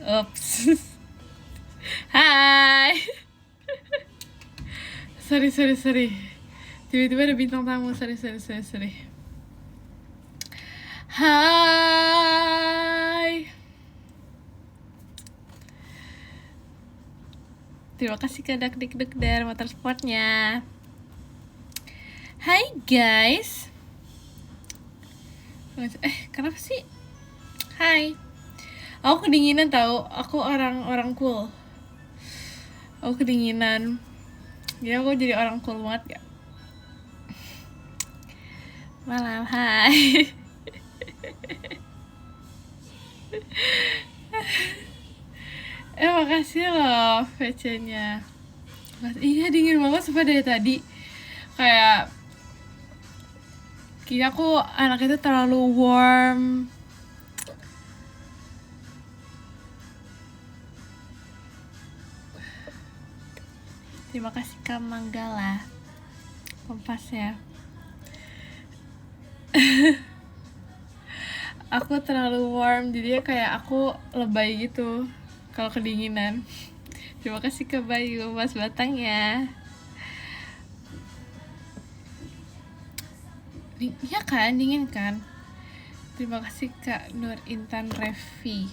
Ups. Hai. Sorry. Tiba-tiba ada bintang tamu. Sorry. Hai. Terima kasih ke Dakdikduk dari motorsportnya. Hai guys. Kenapa sih? Hai. Aku kedinginan tahu. Aku orang cool. Aku kedinginan. Ya aku jadi orang cool banget ya. Malam, hai. Makasih loh VC-nya. Iya dingin banget sumpah dari tadi. Kayak kira aku anak itu terlalu warm. Terima kasih Kak Manggala kompasnya. Aku terlalu warm, jadi kayak aku lebay gitu kalau kedinginan. Terima kasih ke Bayu Mas Batang ya. Iya kan, dingin kan. Terima kasih Kak Nur Intan Revi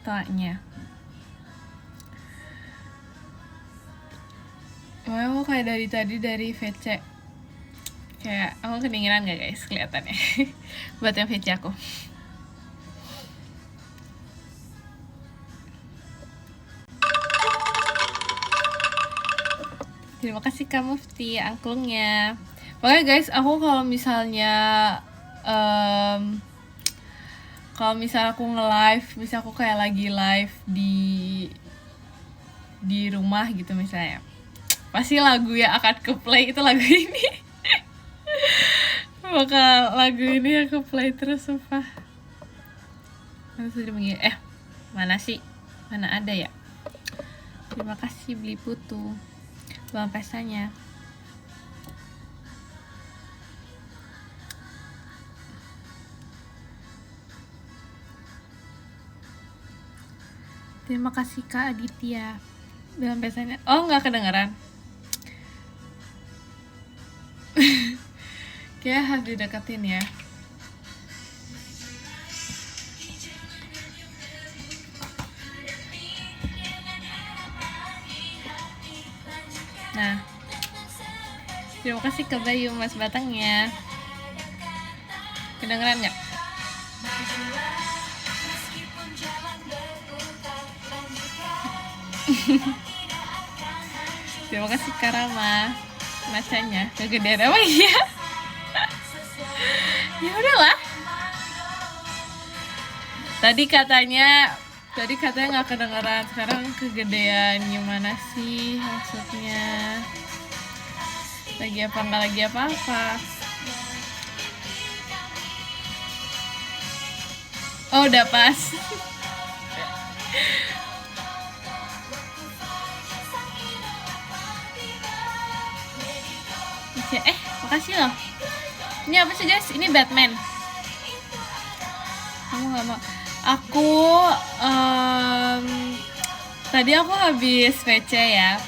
tanya. Aku kayak dari tadi dari VC. Kayak aku kedinginan gak guys kelihatannya. Buat yang VC aku. Terima kasih Kak Mufti angklungnya. Pokoknya guys, aku kalau misalnya aku nge-live, misalnya aku kayak lagi live di rumah gitu misalnya, pasti lagu yang akan ke-play itu lagu ini. Bakal lagu ini yang ke-play terus sumpah. Mana sih? Mana ada ya? Terima kasih Beli Putu Bang pestanya. Terima kasih Kak Aditya Bang pestanya. Oh nggak kedengeran. Kayak harus dideketin ya. Nah, terima kasih ke Bayu Mas Batangnya. Kedengeran nggak? Terima kasih Kak Rama. Macanya kegedean apa iya? Ya udahlah. Tadi katanya nggak kedengeran, sekarang kegedean. Gimana sih maksudnya? Lagi apa nggak lagi apa-apa? Oh udah pas. Makasih loh. Ini apa sih guys? Ini Batman. Kamu nggak mau? Aku tadi aku habis VC ya.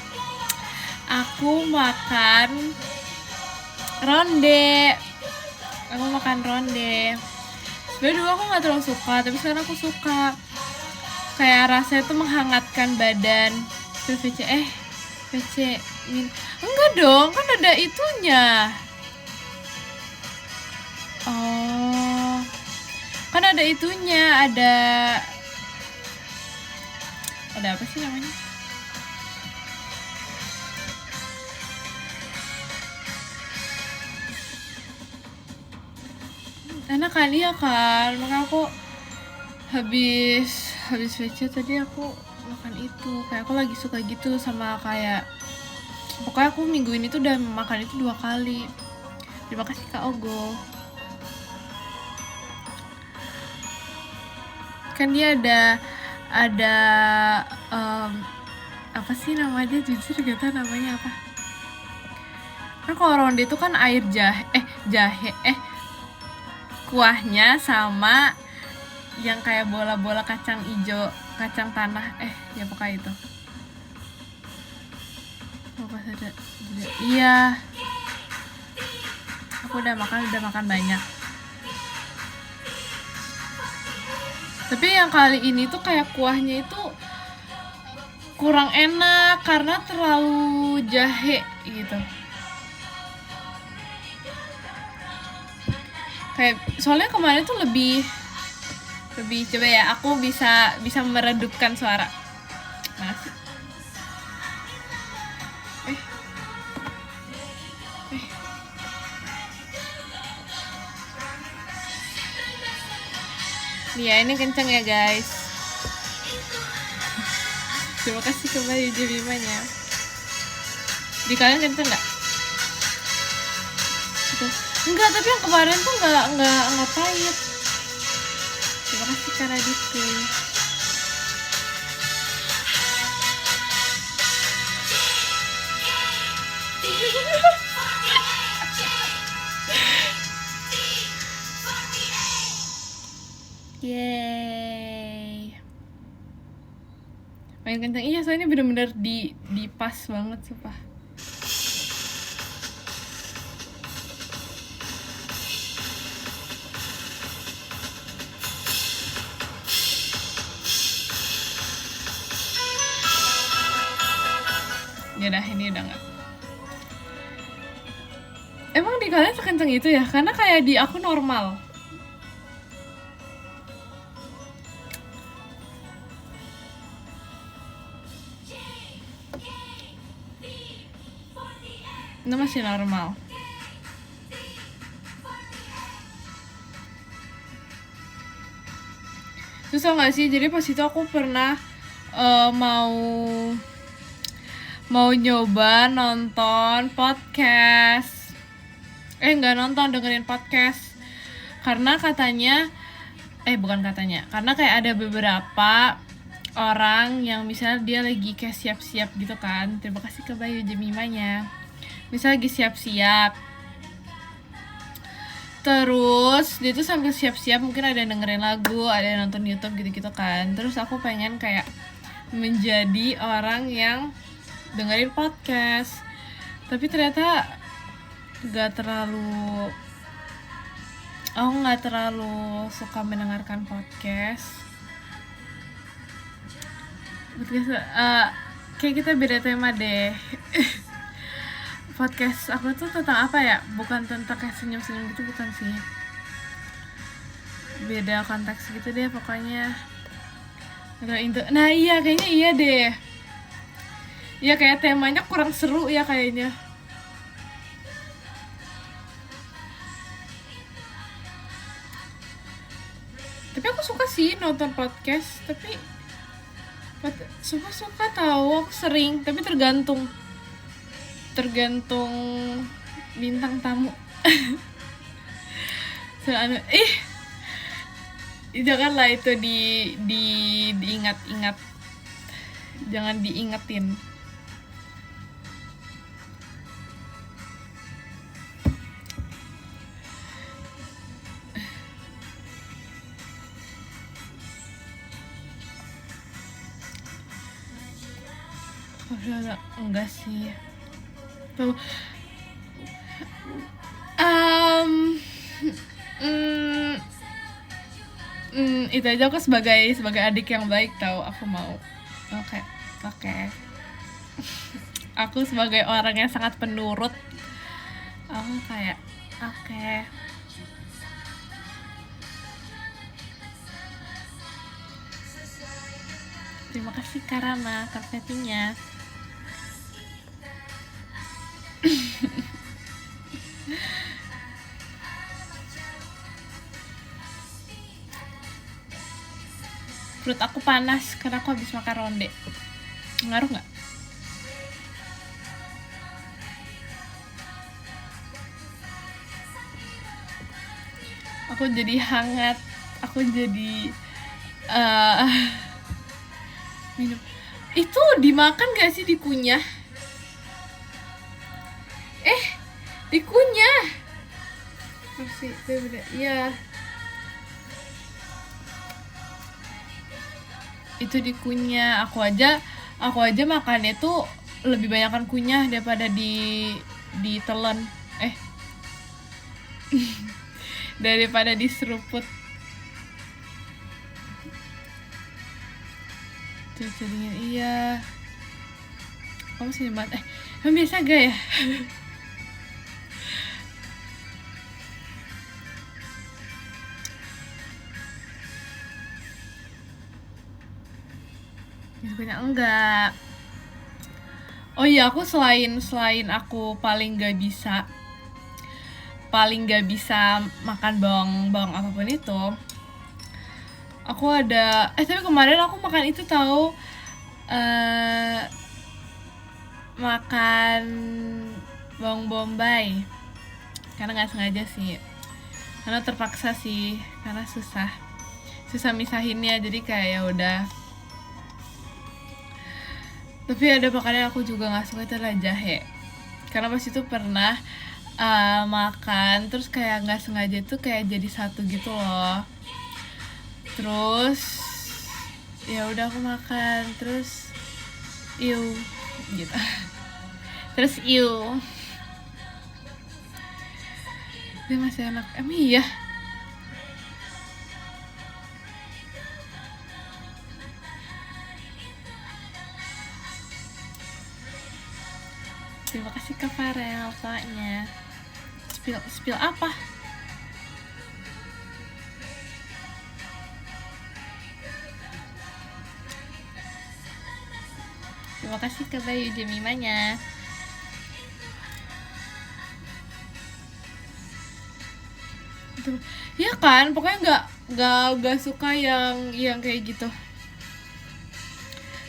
Aku makan ronde. Sebenernya dulu aku nggak terlalu suka, tapi sekarang aku suka. Kayak rasanya tuh menghangatkan badan. Terus VC enggak dong, kan ada itunya. Oh, kan ada itunya, ada apa sih namanya? Enak kali ya kan, makanya aku habis VC tadi aku makan itu. Kayak aku lagi suka gitu sama kayak, pokoknya aku minggu ini tuh udah makan itu 2 kali. Terima kasih Kak Ogo. Kan dia ada apa sih namanya, jujur gak tau namanya apa. Kan kalau ronde itu kan air jahe kuahnya sama yang kayak bola-bola kacang ijo, kacang tanah, ya pokoknya itu. Oh, pas ada. Iya. Aku udah makan banyak. Tapi yang kali ini tuh kayak kuahnya itu kurang enak karena terlalu jahe gitu. Kayak soalnya kemarin tuh lebih coba ya, aku bisa meredupkan suara. Makasih. Nih ya, ini kenceng ya guys. Terima kasih kembali Jemimanya. Di kalian kenceng nggak? Enggak, tapi yang kemarin tuh nggak pahit. Terima kasih karena gitu. Yeay. Main kencang, iya soalnya bener-bener di pas banget sumpah. Ya dah, ini udah enggak. Emang di kalian sekencang itu ya? Karena kayak di aku normal. Itu masih normal. Susah gak sih? Jadi pas itu aku pernah mau nyoba nonton podcast. Nggak nonton, dengerin podcast. Karena katanya, bukan katanya, karena kayak ada beberapa orang yang misalnya dia lagi kayak siap-siap gitu kan. Terima kasih ke Bayu Jemimanya. Misalnya lagi siap-siap, terus dia tuh sambil siap-siap mungkin ada yang dengerin lagu, ada yang nonton YouTube gitu-gitu kan. Terus aku pengen kayak menjadi orang yang dengerin podcast, tapi ternyata aku nggak terlalu suka mendengarkan podcast. Kayak kita beda tema deh. Podcast aku tuh tentang apa ya? Bukan tentang kayak senyum-senyum gitu, bukan sih. Beda konteks gitu deh pokoknya. Nah iya, kayaknya iya deh. Ya kayak temanya kurang seru ya kayaknya. Tapi aku suka sih nonton podcast, tapi suka tahu, aku sering, tapi tergantung bintang tamu. Janganlah itu diingat-ingat, jangan diingetin. Enggak sih. Tuh. Itu aja aku sebagai adik yang baik tahu, aku mau. Oke. Aku sebagai orang yang sangat penurut, aku kayak oke. Terima kasih Karama konfetinya. Perut aku panas karena aku habis makan ronde. Ngaruh nggak? Aku jadi hangat. Aku jadi minum. Itu dimakan gak sih, dikunyah? Dikunyah. Iya. itu dikunyah. Aku aja makannya tuh lebih banyakan kunyah daripada ditelan. Daripada diseruput. Cuci dingin, iya. Kamu sini banget. Emang biasa gak ya? Biasanya enggak. Oh iya, aku selain aku paling gak bisa makan bawang apapun itu, aku ada tapi kemarin aku makan itu tahu, makan bawang bombay karena nggak sengaja sih, karena terpaksa sih, karena susah misahinnya, jadi kayak ya udah. Tapi ada makanan aku juga nggak suka, itu adalah jahe, karena pas itu pernah makan terus kayak nggak sengaja tuh kayak jadi satu gitu loh, terus ya udah aku makan terus iu gitu. Terus iu dia masih enak, emang iya. Terima kasih Kak Farel paknya. Spill apa? Terima kasih ke Bayu Jemimanya. Ya kan, pokoknya nggak suka yang kayak gitu.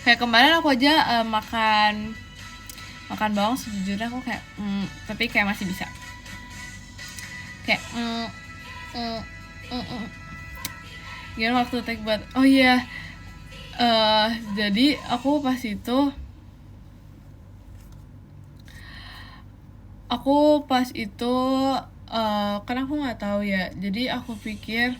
Kayak kemarin aku aja makan bawang, sejujurnya aku kayak tapi kayak masih bisa kayak gimana waktu take bath. Oh iya, jadi aku pas itu kan aku nggak tahu ya, jadi aku pikir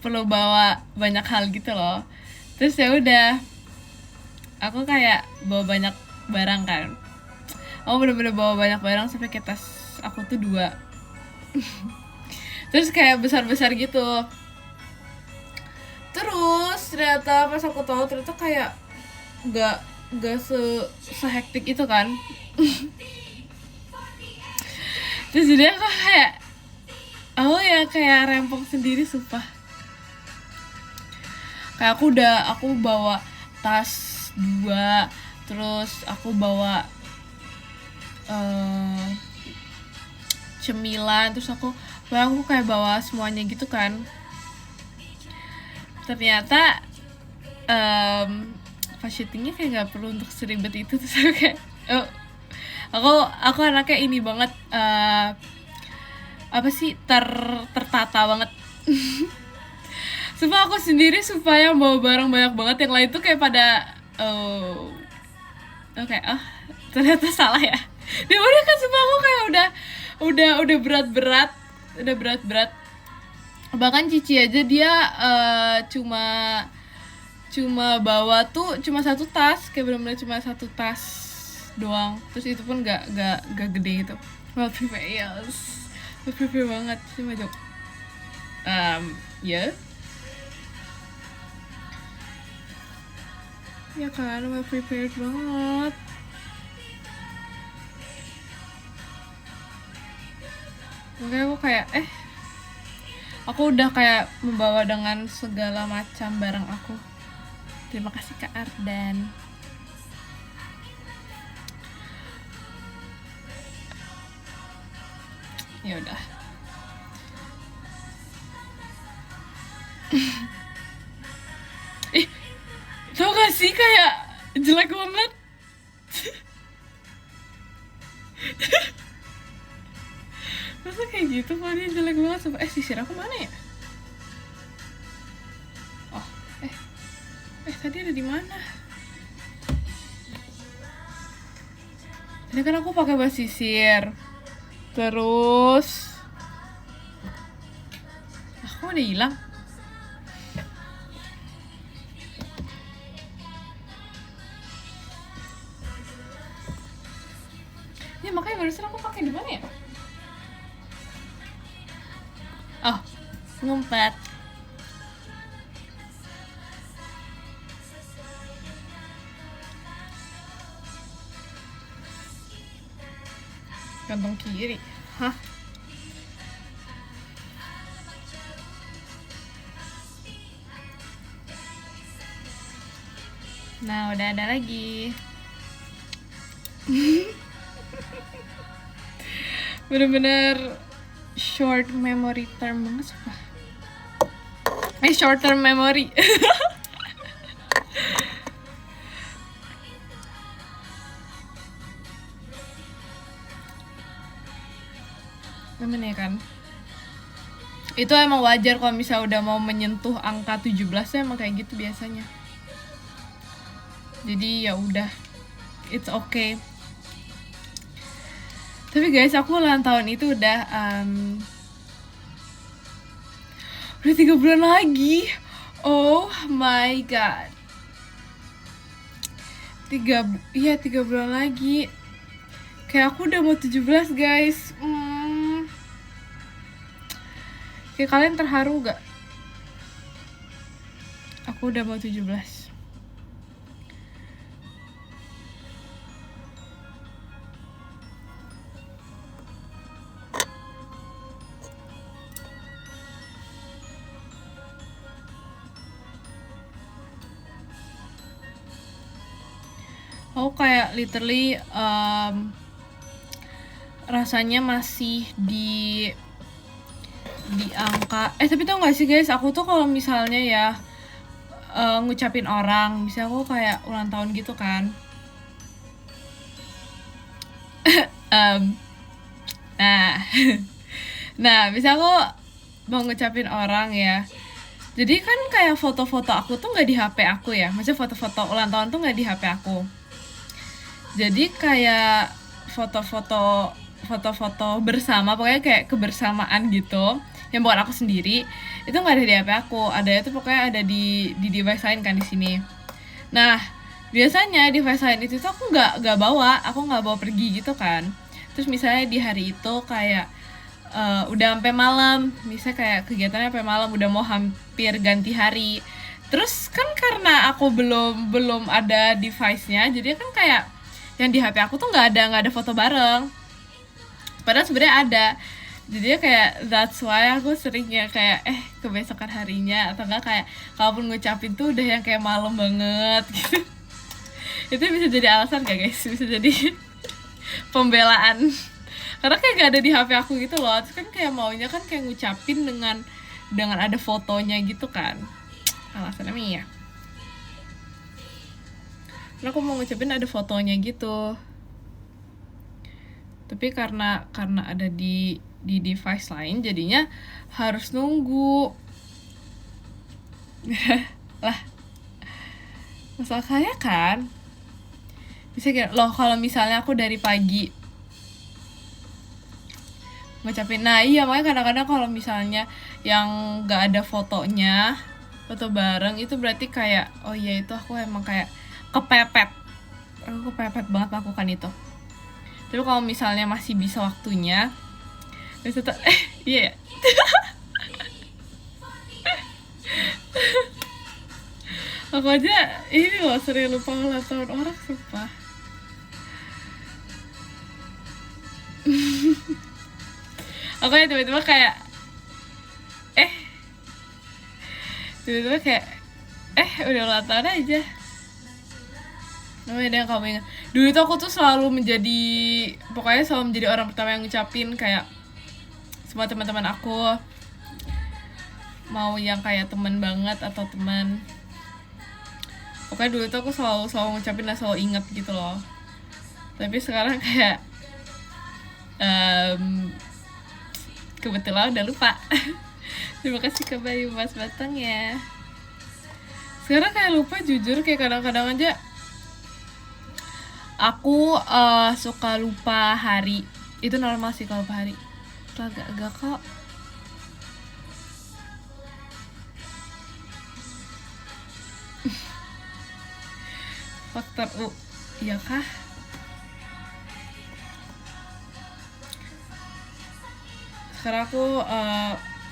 perlu bawa banyak hal gitu loh. Terus ya udah, aku kayak bawa banyak barang kan. Aku bener-bener bawa banyak barang sampai ke tas aku tuh 2. Terus kayak besar-besar gitu. Terus ternyata pas aku tahu ternyata kayak gak sehektik itu kan. Terus jadi aku kayak kayak rempong sendiri sumpah. Kayak aku bawa tas 2, terus aku bawa cemilan, terus aku kayak bawa semuanya gitu kan. Ternyata pas syutingnya kayak nggak perlu untuk seribet itu. Terus aku kayak aku anaknya ini banget, tertata banget. Sumpah aku sendiri supaya bawa barang banyak banget, yang lain tuh kayak pada ternyata salah ya. Dia udah kan, sumpah aku kayak udah berat. Bahkan Cici aja dia cuma bawa tuh cuma 1 tas, kayak benar-benar cuma 1 tas doang. Terus itu pun gak gede gitu. Well prepare banget sih Majok. Ya. Ya kan, well prepared banget. Makanya aku kayak aku udah kayak membawa dengan segala macam barang aku. Terima kasih Kak Ardan. Ya udah. Tau gak sih kayak jelek banget. Masa kayak gitu, kok dia jelek banget. Sisir aku mana ya? Oh, tadi ada di mana? Tadi kan aku pakai bas sisir. Terus udah hilang. Ya makanya barusan aku pakai di mana ya? Oh, ngumpet. Kantong kiri. Hah? Nah, udah ada lagi. Bener-bener short memory term banget sumpah. Short term memory. Gimana ya kan? Itu emang wajar kalau misalnya udah mau menyentuh angka 17 ya emang kayak gitu biasanya. Jadi ya udah, it's okay. Tapi guys, aku ulang tahun itu udah 3 bulan lagi. Oh my god. 3 bulan lagi. Kayak aku udah mau 17 guys. Kayak kalian terharu gak? Aku udah mau 17. Aku kayak literally rasanya masih di angka. Tapi tau gak sih guys, aku tuh kalau misalnya ya ngucapin orang, misalnya aku kayak ulang tahun gitu kan. Nah, misalnya aku mau ngucapin orang ya. Jadi kan kayak foto-foto aku tuh nggak di HP aku ya. Maksudnya foto-foto ulang tahun tuh nggak di HP aku. Jadi kayak foto-foto bersama, pokoknya kayak kebersamaan gitu, yang bukan aku sendiri, itu nggak ada di HP aku. Ada itu pokoknya ada di device lain kan di sini. Nah, biasanya device lain itu tuh aku nggak bawa pergi gitu kan. Terus misalnya di hari itu kayak udah sampai malam, misalnya kayak kegiatannya sampai malam, udah mau hampir ganti hari. Terus kan karena aku belum ada device-nya, jadi kan kayak yang di HP aku tuh nggak ada foto bareng. Padahal sebenarnya ada. Jadi kayak that's why aku seringnya kayak kebesokan harinya atau enggak kayak kalaupun ngucapin tuh udah yang kayak malam banget gitu. Itu bisa jadi alasan gak guys? Bisa jadi pembelaan. Karena kayak gak ada di HP aku gitu loh. Terus kan kayak maunya kan kayak ngucapin dengan ada fotonya gitu kan. Alasannya ya. Karena aku mau ngucapin ada fotonya gitu. Tapi karena ada di device lain, jadinya harus nunggu. Lah, masalah kayak kan? Bisa kira, loh kalau misalnya aku dari pagi ngucapin, nah iya makanya kadang-kadang kalau misalnya yang gak ada fotonya, foto bareng, itu berarti kayak, oh iya itu aku emang kayak kepepet. Aku kepepet banget melakukan itu. Tapi kalau misalnya masih bisa waktunya, bisa tetap iya. Aku aja ini loh sering lupa ulang tahun orang sumpah. Aku ya tiba-tiba kayak udah ulang tahun aja. Namanya ada yang kamu ingat. Dulu tuh aku tuh selalu pokoknya selalu menjadi orang pertama yang ngucapin kayak semua teman-teman aku, mau yang kayak teman banget atau teman. Pokoknya dulu tuh aku selalu ngucapin dan selalu inget gitu loh. Tapi sekarang kayak kebetulan udah lupa. Terima kasih ke Bayu Mas Batang ya. Sekarang kayak lupa jujur, kayak kadang-kadang aja aku suka lupa hari. Itu normal sih kalau lupa hari. Agak kok. Faktor U, iya kah? Sekarang aku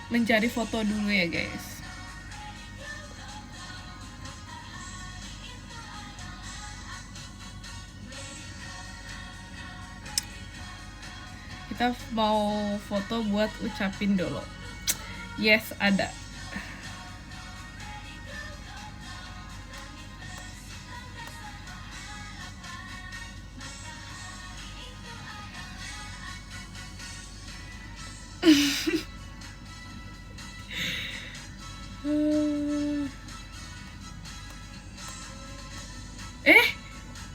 mencari foto dulu ya guys. Kita mau foto buat ucapin dulu. Yes, ada.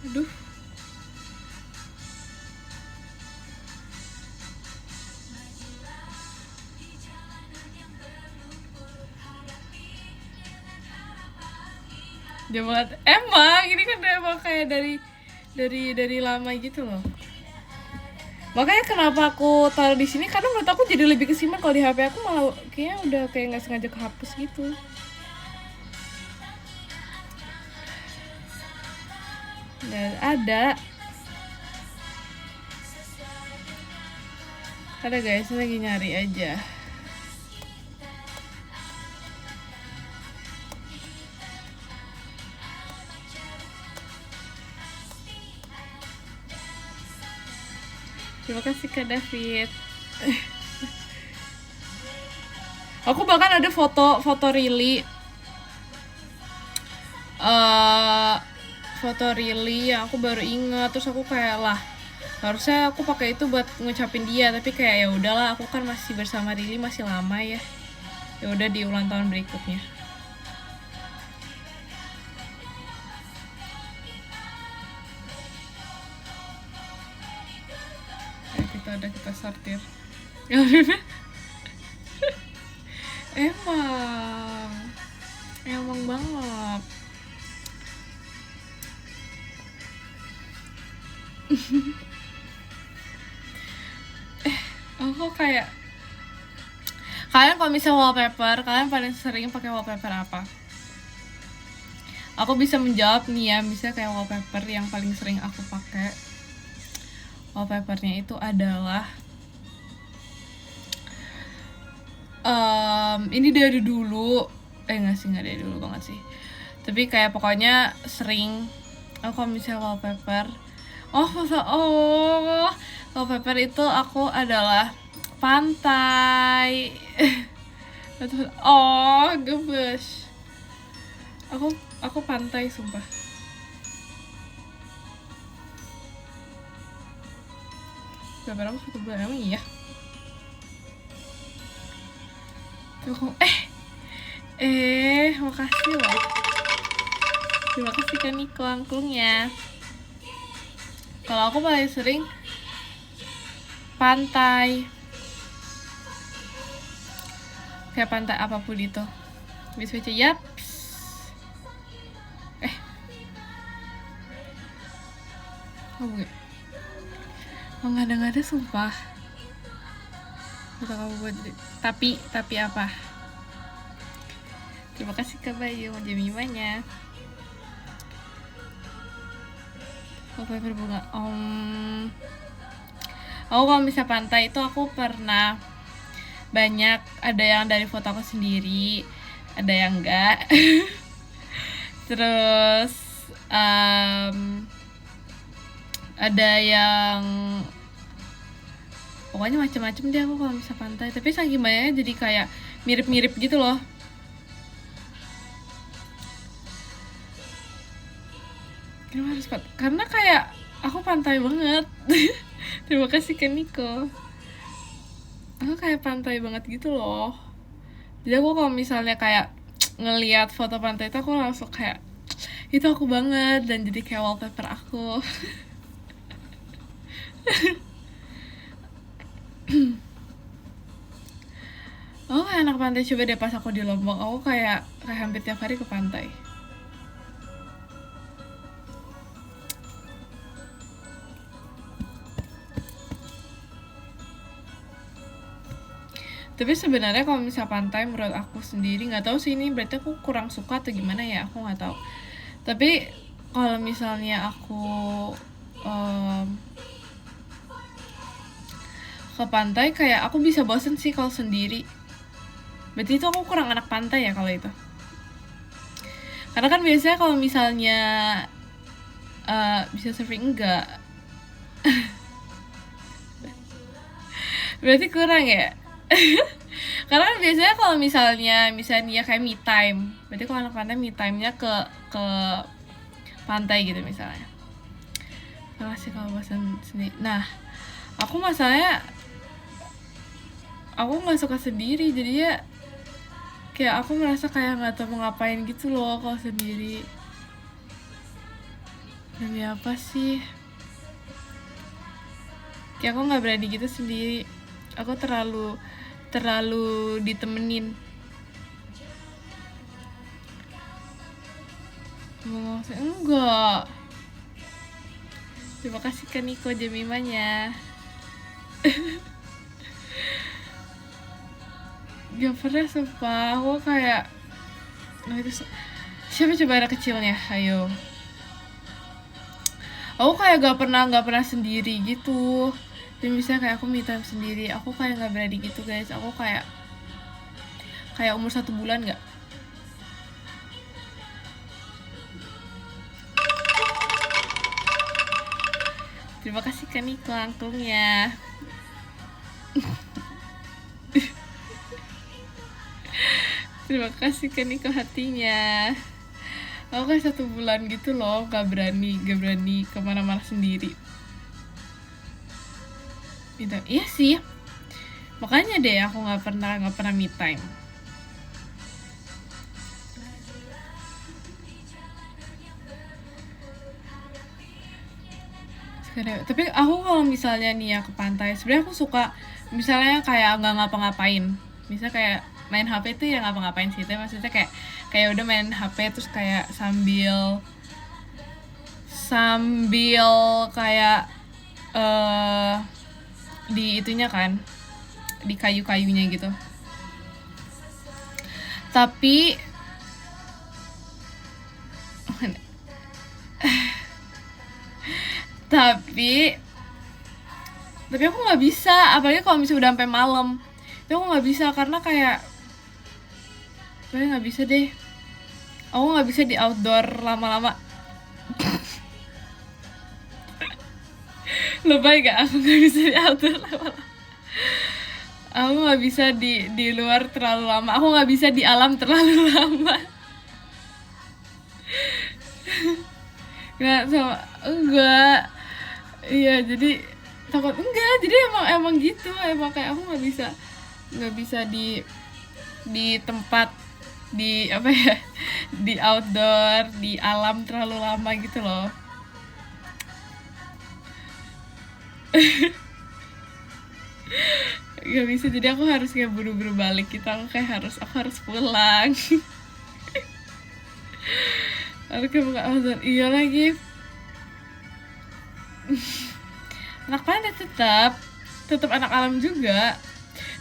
Aduh. Dia banget. Emang ini kan emang kayak dari lama gitu loh. Makanya kenapa aku taruh di sini, karena menurut aku jadi lebih kesimpan. Kalau di HP aku malah kayaknya udah kayak nggak sengaja kehapus gitu. Dan ada guys, lagi nyari aja. Terima kasih Kak David. Aku bahkan ada foto Rili. Foto Rili yang aku baru ingat, terus aku kayak lah harusnya aku pakai itu buat ngucapin dia, tapi kayak ya udahlah, aku kan masih bersama Rili masih lama ya. Ya udah di ulang tahun berikutnya. Kita sortir. Emang banget. Aku kayak, kalian kalau misalnya wallpaper, kalian paling sering pakai wallpaper apa? Aku bisa menjawab nih ya, bisa kayak wallpaper yang paling sering aku pakai. Wallpapernya itu adalah ini dari dulu, nggak dari dulu banget sih. Tapi kayak pokoknya sering aku misalnya wallpaper. Wallpaper itu aku adalah pantai. Gemes. Aku pantai sumpah. Gambar aku foto gue emang iya. Makasih loh. Terima kasih Kak Niko angklungnya. Kalau aku paling sering pantai. Kayak pantai apapun itu. Bisa baca yaps. Nggak ada sumpah. Kata kamu buat tapi apa? Terima kasih Kak Bayu Jemimanya. Wallpaper bunga. Aku kalau misalnya pantai itu aku pernah banyak, ada yang dari foto aku sendiri, ada yang enggak. Terus ada yang pokoknya macam-macam deh aku kalau bisa pantai. Tapi saking banyaknya jadi kayak mirip-mirip gitu loh. Karena kayak aku pantai banget. Terima kasih Kak Niko. Aku kayak pantai banget gitu loh. Jadi aku kalau misalnya kayak ngelihat foto pantai itu aku langsung kayak itu aku banget, dan jadi kayak wallpaper aku. Oh, kayak anak pantai. Coba deh pas aku di Lombok, aku kayak hampir tiap hari ke pantai. Tapi sebenarnya kalau misalnya pantai, menurut aku sendiri nggak tahu sih, ini berarti aku kurang suka atau gimana ya, aku nggak tahu. Tapi kalau misalnya aku ke pantai kayak aku bisa bosen sih kalau sendiri. Berarti itu aku kurang anak pantai ya kalau itu. Karena kan biasanya kalau misalnya bisa surfing enggak. Berarti kurang ya. Karena kan biasanya kalau misalnya kayak me time. Berarti kalau anak pantai me time-nya ke pantai gitu misalnya. Kalau sih kalau bosan sendiri. Nah, aku masalahnya aku nggak suka sendiri, jadi ya kayak aku merasa kayak nggak tahu mau ngapain gitu loh kalau sendiri. Demi apa sih? Kayak aku nggak berani gitu sendiri. Aku terlalu ditemenin. Enggak. Terima kasih ke Niko Jemimanya. Gak pernah sumpah. Aku kayak itu siapa coba anak kecilnya? Ayo. Aku kayak gak pernah sendiri gitu. Dan misalnya kayak aku me time sendiri, aku kayak gak berani gitu guys. Aku kayak umur 1 bulan gak? Terima kasih ke Niko angklungnya. Terima kasih ke Niko hatinya. Aku kayak 1 bulan gitu loh, gak berani kemana-mana sendiri. Gitu. Iya sih, makanya deh aku gak pernah me time. Tapi aku kalau misalnya nih ya ke pantai, sebenarnya aku suka misalnya kayak nggak ngapa-ngapain, misalnya kayak main HP tuh ya ngapa-ngapain sih, tapi maksudnya kayak udah main HP terus kayak sambil kayak di itunya kan, di kayu-kayunya gitu. Tapi aku nggak bisa, apalagi kalau misalnya udah sampai malam. Itu aku nggak bisa karena kayak nggak bisa deh. Aku nggak bisa di outdoor lama-lama. Lebay gak? Aku nggak bisa di outdoor lama-lama. Aku nggak bisa di luar terlalu lama. Aku nggak bisa di alam terlalu lama. Nggak sama enggak. Iya, jadi takut enggak. Jadi emang gitu. Emang kayak aku nggak bisa di tempat, di apa ya, di outdoor, di alam terlalu lama gitu loh. Gak bisa, jadi aku harus kayak buru-buru balik gitu. Aku harus pulang. Aku kayak buka outdoor. Iya lagi. Anak pantai tetap anak alam juga.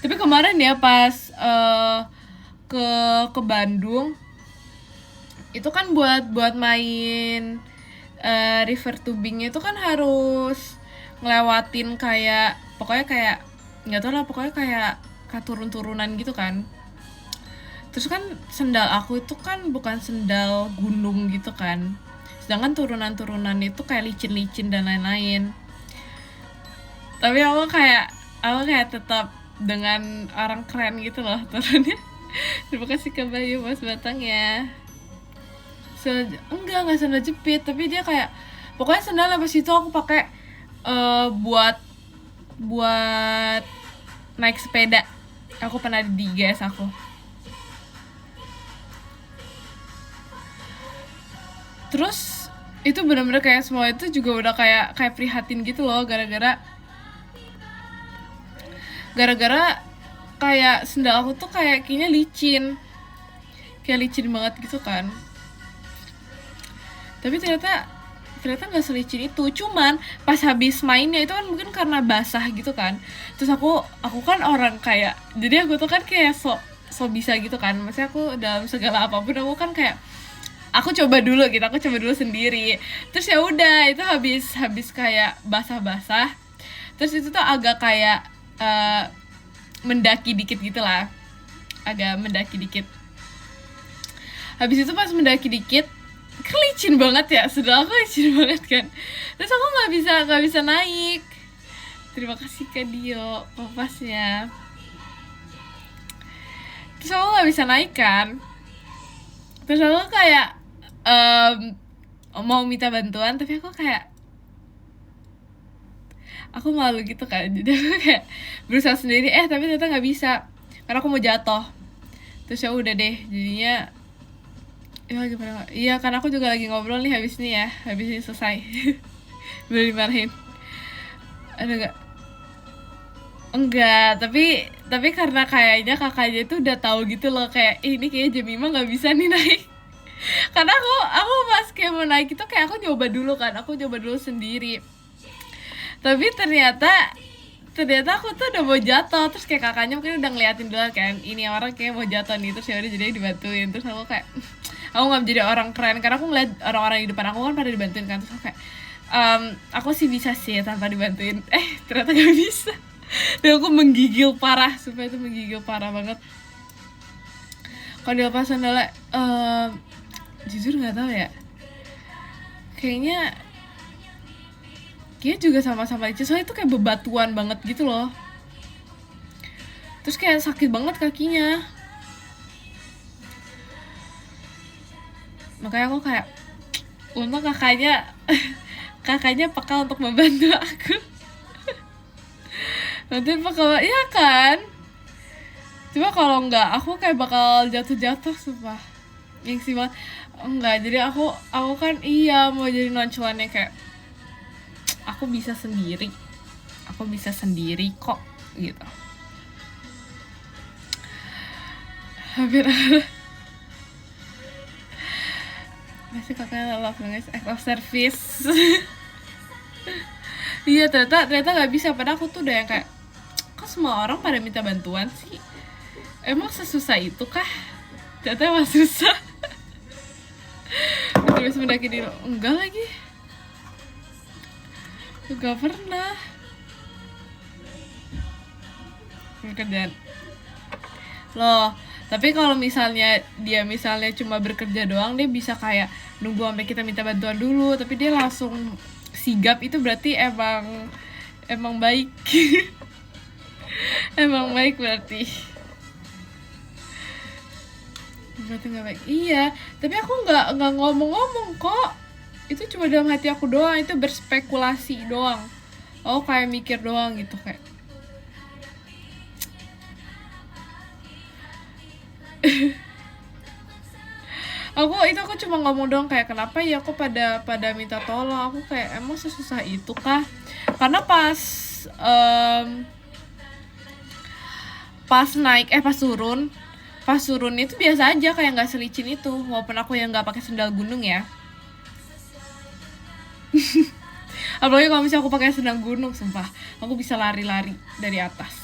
Tapi kemarin ya pas ke Bandung itu kan buat main river tubingnya itu kan harus ngelewatin kayak pokoknya kayak nggak tahu lah, pokoknya kayak turun-turunan gitu kan. Terus kan sendal aku itu kan bukan sendal gunung gitu kan, sedangkan turunan-turunan itu kayak licin-licin dan lain-lain. Tapi aku kayak tetap dengan orang keren gitu loh turunnya. Terima kasih ke Bayu Mas Batang ya. Enggak sandal jepit, tapi dia kayak pokoknya sandal apa situ aku pakai buat naik sepeda. Aku pernah di GS aku. Terus itu benar-benar kayak semua itu juga udah kayak prihatin gitu loh, gara-gara kayak sendal aku tuh kayak kayaknya licin banget gitu kan. Tapi ternyata nggak selicin itu, cuman pas habis mainnya itu kan mungkin karena basah gitu kan. Terus aku kan orang kayak, jadi aku tuh kan kayak so bisa gitu kan, maksudnya aku dalam segala apapun aku kan kayak aku coba dulu gitu, aku coba dulu sendiri. Terus ya udah, itu habis kayak basah-basah. Terus itu tuh agak kayak mendaki dikit gitu lah, agak mendaki dikit. Habis itu pas mendaki dikit, licin banget ya, sudah aku licin banget kan. Terus aku nggak bisa naik. Terima kasih Kak Dio kompasnya. Terus aku nggak bisa naik kan. Terus aku kayak mau minta bantuan, tapi aku kayak aku malu gitu kan. Jadi aku kayak berusaha sendiri, tapi ternyata nggak bisa karena aku mau jatuh. Terus ya udah deh, jadinya ya gimana? Iya, karena aku juga lagi ngobrol nih habis ini selesai. Belum dimarahin. Ada enggak, tapi karena kayaknya kakaknya itu udah tahu gitu loh, kayak ini kayaknya Jemima nggak bisa nih naik. Karena aku pas kayak mau naik itu kayak aku nyoba dulu sendiri. Tapi ternyata aku tuh udah mau jatuh. Terus kayak kakaknya mungkin udah ngeliatin dulu kan, ini orang kayak mau jatuh nih. Terus ya udah jadi dibantuin. Terus aku kayak aku nggak menjadi orang keren karena aku ngeliat orang-orang di depan aku kan pada dibantuin kan. Terus aku kayak aku sih bisa sih tanpa dibantuin. Ternyata gak bisa. Dan aku menggigil parah, supaya itu menggigil parah banget. Kalau dilepas sandalnya jujur nggak tahu ya, kayaknya juga sama-sama licin, soalnya itu kayak bebatuan banget gitu loh. Terus kayak sakit banget kakinya. Makanya aku kayak untung kakaknya peka untuk membantu aku. Nanti peka, iya kan. Cuma kalau enggak, aku kayak bakal jatuh sumpah. Gengsi banget. Enggak, jadi aku kan mau jadi nonchalant kayak aku bisa sendiri kok gitu. Hampir masih kakaknya love guys, act of service. Iya, ternyata nggak bisa. Padahal aku tuh udah yang kayak, kok semua orang pada minta bantuan sih, emang sesusah itu kah? Ternyata emang susah. Terus mendaki diri, enggak lagi, enggak pernah. Kerjaan loh. Tapi kalau misalnya dia cuma bekerja doang, dia bisa kayak nunggu sampai kita minta bantuan dulu, tapi dia langsung sigap, itu berarti emang baik. Emang baik berarti nggak baik. Iya, tapi aku nggak ngomong-ngomong kok, itu cuma dalam hati aku doang, itu berspekulasi doang. Kayak mikir doang gitu, kayak aku cuma ngomong dong kayak, kenapa ya aku pada minta tolong. Aku kayak, emang sesusah itu kah? Karena pas naik pas turun itu biasa aja, kayak nggak selicin itu, walaupun aku yang nggak pakai sendal gunung ya. Apalagi kalau misalnya aku pakai sendal gunung, sumpah aku bisa lari-lari dari atas.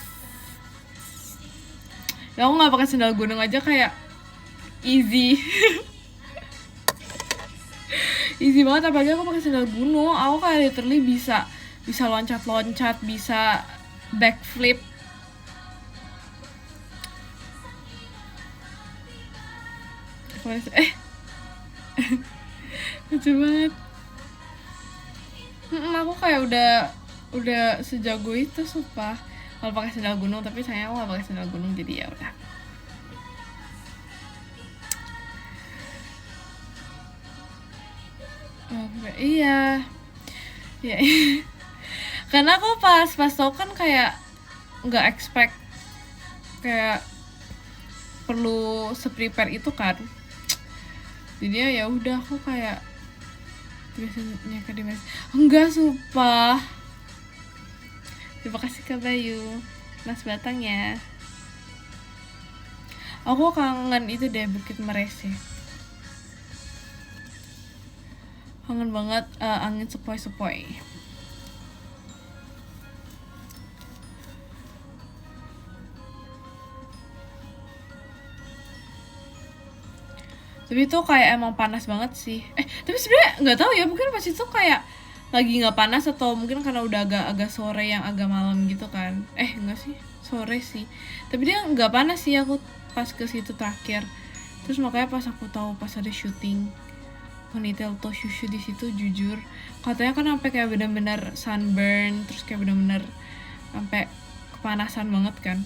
Ya, aku nggak pakai sendal gunung aja kayak easy. Easy banget, apalagi aku pakai sendal gunung. Aku kayak literally bisa loncat-loncat, bisa backflip. Lucu banget. Aku kayak udah sejago itu sumpah kalau pakai sendal gunung. Tapi sayang aku nggak pakai sendal gunung, jadi ya udah. Iya. Karena aku pas tau kan kayak nggak expect kayak perlu se-prepare itu kan. Jadi ya udah, aku kayak biasanya ke Dimas. Enggak, sumpah. Terima kasih Kak Bayu, Mas Batang ya. Aku kangen itu deh, Bukit Meresi. Kangen banget angin sepoi-sepoi. Tapi itu kayak emang panas banget sih. Tapi sebenarnya nggak tahu ya, mungkin pas itu kayak lagi nggak panas atau mungkin karena udah agak sore yang agak malam gitu kan. Enggak sih, sore sih. Tapi dia nggak panas sih aku pas ke situ terakhir. Terus makanya pas aku tahu pas ada syuting Ponytail to Shushu di situ, jujur katanya kan sampai kayak benar-benar sunburn, terus kayak benar-benar sampai kepanasan banget kan.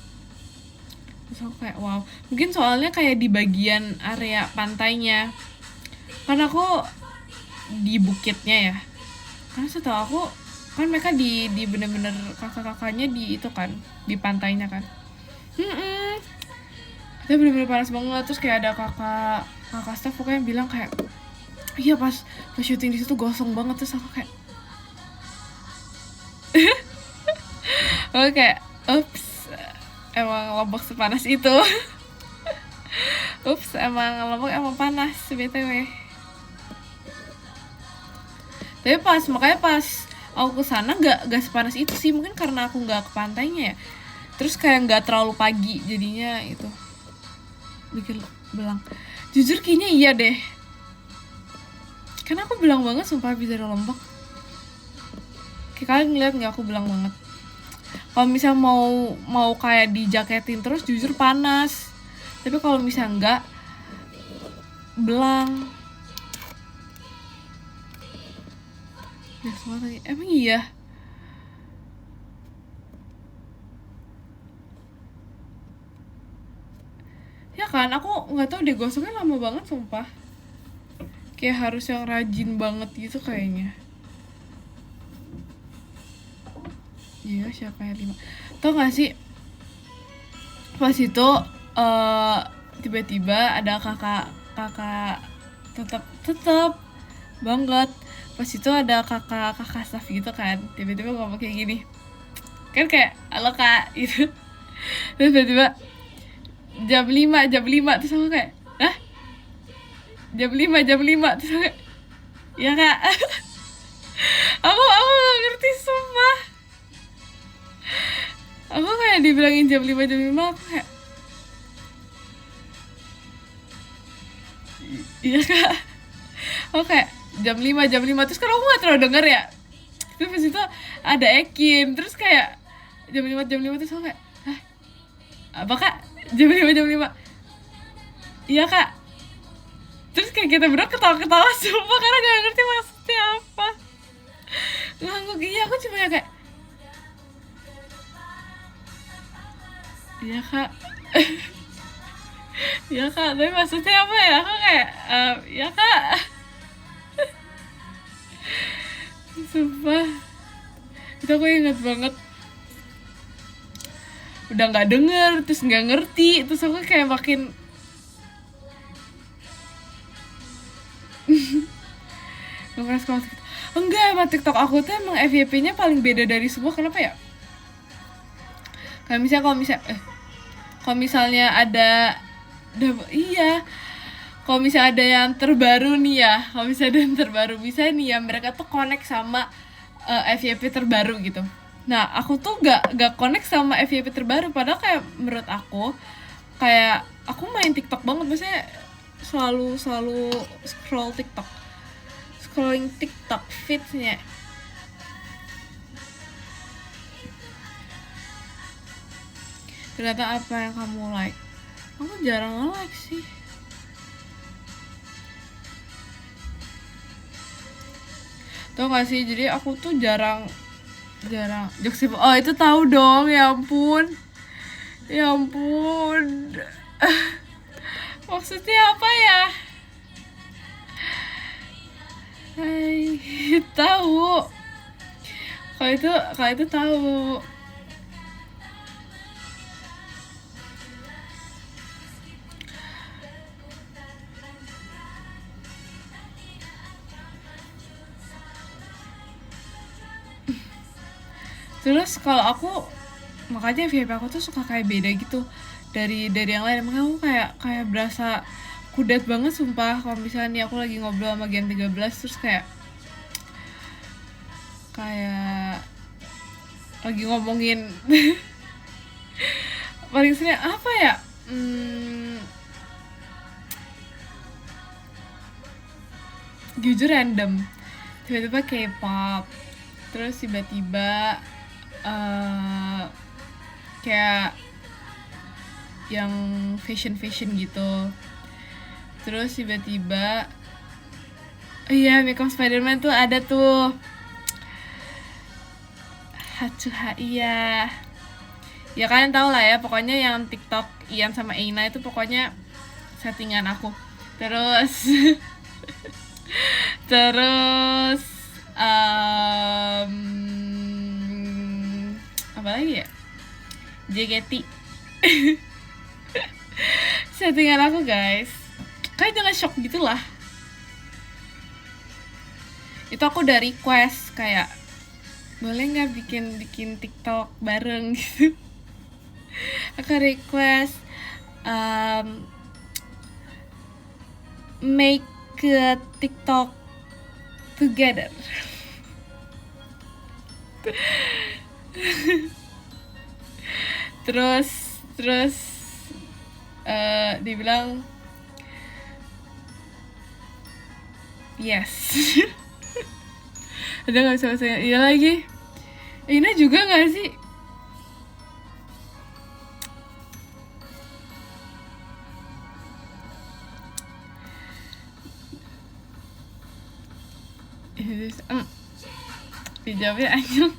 Terus aku kayak wow, mungkin soalnya kayak di bagian area pantainya, karena aku di bukitnya ya, karena setahu aku kan mereka di bener-bener kakak-kakaknya di itu kan, di pantainya kan. Itu bener-bener panas banget. Terus kayak ada kakak staff pokoknya bilang kayak iya pas syuting di situ gosong banget. Terus aku kayak kayak ups, emang Lombok sepanas itu. Ups, emang Lombok emang panas BTW. Tapi makanya pas aku kesana nggak sepanas itu sih, mungkin karena aku nggak ke pantainya ya. Terus kayak nggak terlalu pagi, jadinya itu bikin belang. Jujur kayaknya iya deh, karena aku belang banget sumpah habis dari Lombok. Kayak kalian ngeliat nggak aku belang banget. Kalau misalnya mau kayak dijaketin terus jujur panas, tapi kalau misalnya enggak belang. Ya semua lagi, emang iya. Ya kan, aku nggak tahu deh, gosoknya lama banget sumpah. Kayak harus yang rajin banget gitu kayaknya. Iya, siapa yang 5? Tau gak sih, pas itu tiba-tiba ada kakak tetap banget. Pas itu ada kakak staff gitu kan, tiba-tiba ngomong kayak gini kan, kayak halo kak gitu. Terus tiba-tiba jam 5 terus aku kayak hah, jam 5 terus aku kayak ya kak. aku gak ngerti sumpah. Aku kayak dibilangin jam 5 aku kayak iya kak. Aku kayak jam 5 terus kan aku gak terlalu denger ya. Terus pas itu ada Ekin, terus kayak jam 5 terus aku kayak hah, apa kak, jam 5 iya kak. Terus kayak kita berdua ketawa-ketawa sumpah, karena gak ngerti maksudnya apa. Ngangguk. Iya, aku cuma kayak iya kak. Iya kak, tapi maksudnya apa ya? Aku kayak iya kak. Sumpah, itu aku inget banget. Udah nggak denger, terus nggak ngerti, terus aku kayak makin nggak pernah scroll TikTok. Enggak, emang TikTok aku tuh emang FYP-nya paling beda dari semua. Kenapa ya? Kayak misalnya kalau misalnya ada iya, kalau misalnya ada yang terbaru nih ya, kalau misalnya ada yang terbaru, bisa nih ya mereka tuh connect sama FYP terbaru gitu. Nah, aku tuh gak connect sama FYP terbaru, padahal kayak menurut aku kayak aku main TikTok banget, maksudnya selalu scrolling TikTok feeds-nya. Ternyata apa yang kamu like? Aku jarang nge-like sih. Tau gak sih, jadi aku tuh jarang Joksi. Oh, itu tahu dong, ya ampun. Maksudnya apa ya? Hai, tahu. Kalau itu tahu. Terus kalau aku, makanya VIP aku tuh suka kayak beda gitu dari yang lain. Emang aku kayak berasa kudet banget sumpah kalau misalnya nih aku lagi ngobrol sama Gen 13 terus kayak lagi ngomongin paling sering apa ya, jujur random, tiba-tiba K-pop, terus tiba-tiba kayak yang fashion gitu, terus tiba-tiba iya Makeup Spider-Man tuh ada tuh Hatsuha, iya ya kalian tau lah ya, pokoknya yang TikTok Ian sama Eina itu pokoknya settingan aku. Terus terus apa lagi ya, JKT settingan aku guys, kalian jangan shock gitu lah. Itu aku udah request kayak boleh nggak bikin TikTok bareng gitu. Aku request make a TikTok together. terus dibilang yes. Udah nggak bisa bahasa iya lagi. Ina juga nggak sih? Dijawabnya Anyong.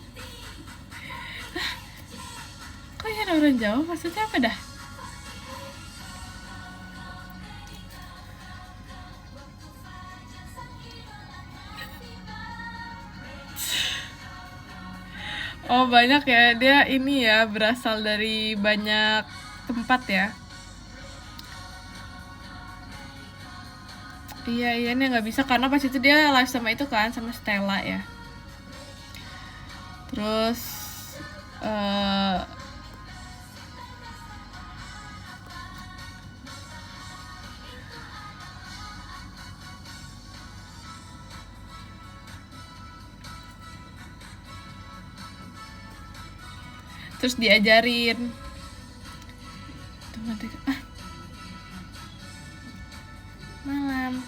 Kok ya ada orang Jawa, maksudnya apa dah? Oh banyak ya, dia ini ya berasal dari banyak tempat ya. Iya nih nggak bisa karena pas itu dia live sama itu kan, sama Stella ya. Terus terus diajarin malam.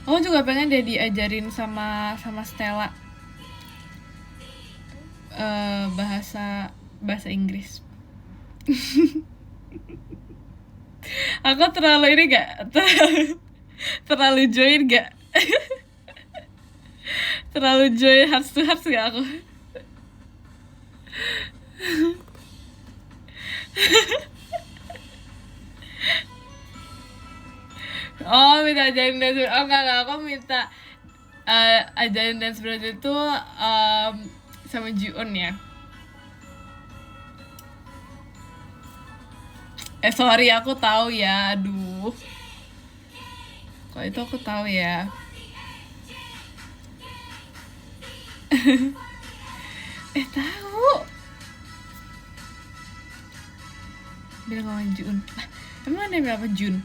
Aku juga pengen dia diajarin sama Stella bahasa Inggris. Aku terlalu ini gak? Terlalu join gak? Terlalu join heart to heart gak aku? Oh minta ajarin dance, oh enggak, aku minta ajarin dance Brazil itu sama Ji-eun ya. Sorry aku tahu ya, aduh. Kok itu aku tahu ya. Tahu. Bilang ngomong Jun. Emang ada berapa Jun?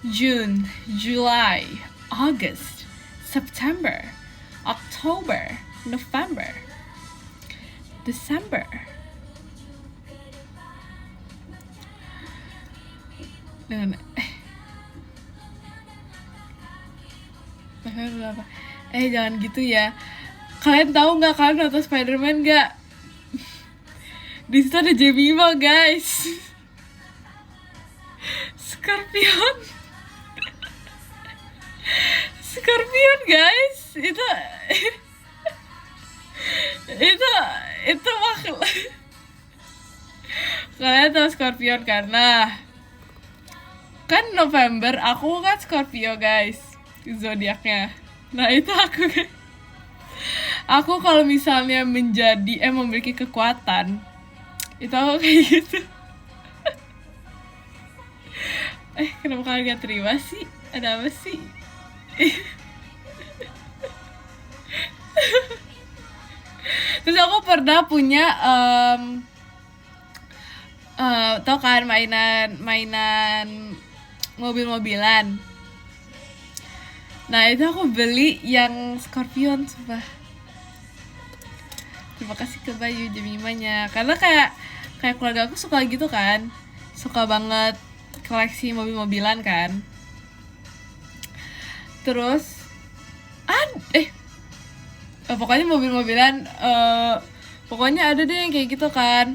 June, July, August, September, October, November, December. Dengan berapa? Jangan gitu ya. Kalian tahu nggak, kalian nonton Spider-Man nggak? Di situ ada Jemima guys. Scorpion guys, itu makhluk. Kalian tahu Scorpion karena kan November, aku kan Scorpio guys, zodiaknya. Nah itu aku kan. Aku kalau misalnya memiliki kekuatan, itu aku kayak gitu. Kenapa kalian gak terima sih? Ada apa sih? Terus aku pernah punya tau kan mainan mobil-mobilan. Nah itu aku beli yang Scorpion, sumpah. Terima kasih ke Bayu Jemimanya, karena kayak keluarga aku suka gitu kan, suka banget koleksi mobil-mobilan kan. Terus pokoknya mobil-mobilan, pokoknya ada deh yang kayak gitu kan.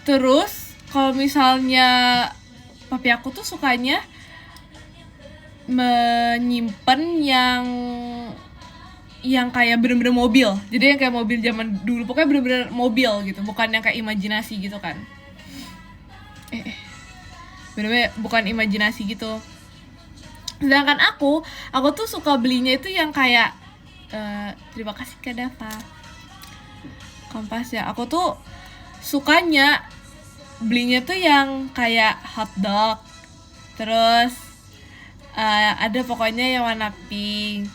Terus kalau misalnya papi aku tuh sukanya menyimpan yang kayak bener-bener mobil. Jadi yang kayak mobil zaman dulu, pokoknya bener-bener mobil gitu, bukan yang kayak imajinasi gitu kan. Bener-bener bukan imajinasi gitu. Sedangkan aku tuh suka belinya itu yang kayak terima kasih Kak Dava. Kompas ya. Aku tuh sukanya belinya tuh yang kayak hotdog. Terus ada pokoknya yang warna pink.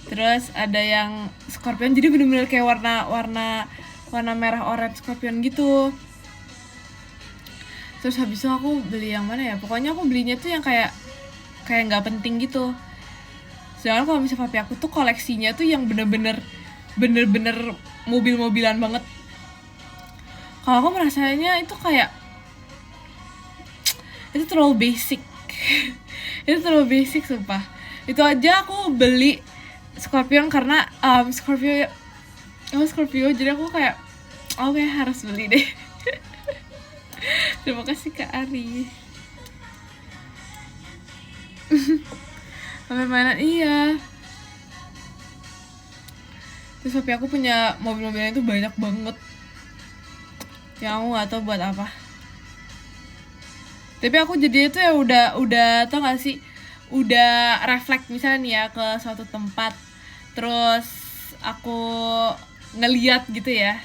Terus ada yang scorpion, jadi bener-bener kayak warna merah orange scorpion gitu. Terus habis itu aku beli yang mana ya? Pokoknya aku belinya tuh yang kayak nggak penting gitu. Sedangkan kalau misalnya papi aku tuh koleksinya tuh yang bener-bener mobil-mobilan banget. Kalau aku merasanya itu kayak itu terlalu basic. Itu terlalu basic sumpah. Itu aja aku beli Scorpion karena Scorpio, jadi aku kayak oke, harus beli deh. Terima kasih Kak Ari. Sampai mainan, iya. Terus papi aku punya mobil-mobilnya itu banyak banget. Ya aku gak tau buat apa. Tapi aku jadi itu ya udah tau gak sih, udah refleks misalnya nih ya ke suatu tempat, terus aku ngeliat gitu ya,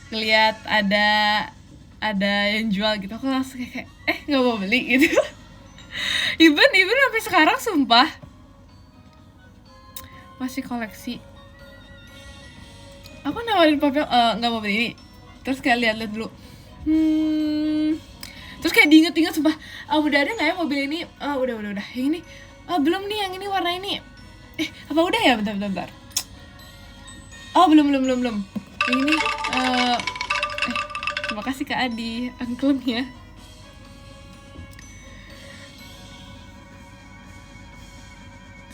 ngeliat ada yang jual gitu, aku langsung kayak nggak mau beli gitu. even sampai sekarang sumpah masih koleksi. Aku nawarin papi nggak mau beli ini, terus kayak lihat dulu, terus kayak diinget sumpah, udah ada nggak ya mobil ini? Udah yang ini belum nih, yang ini warna ini apa udah ya, bentar. Belum yang ini terima kasih Kak Adi, angklungnya.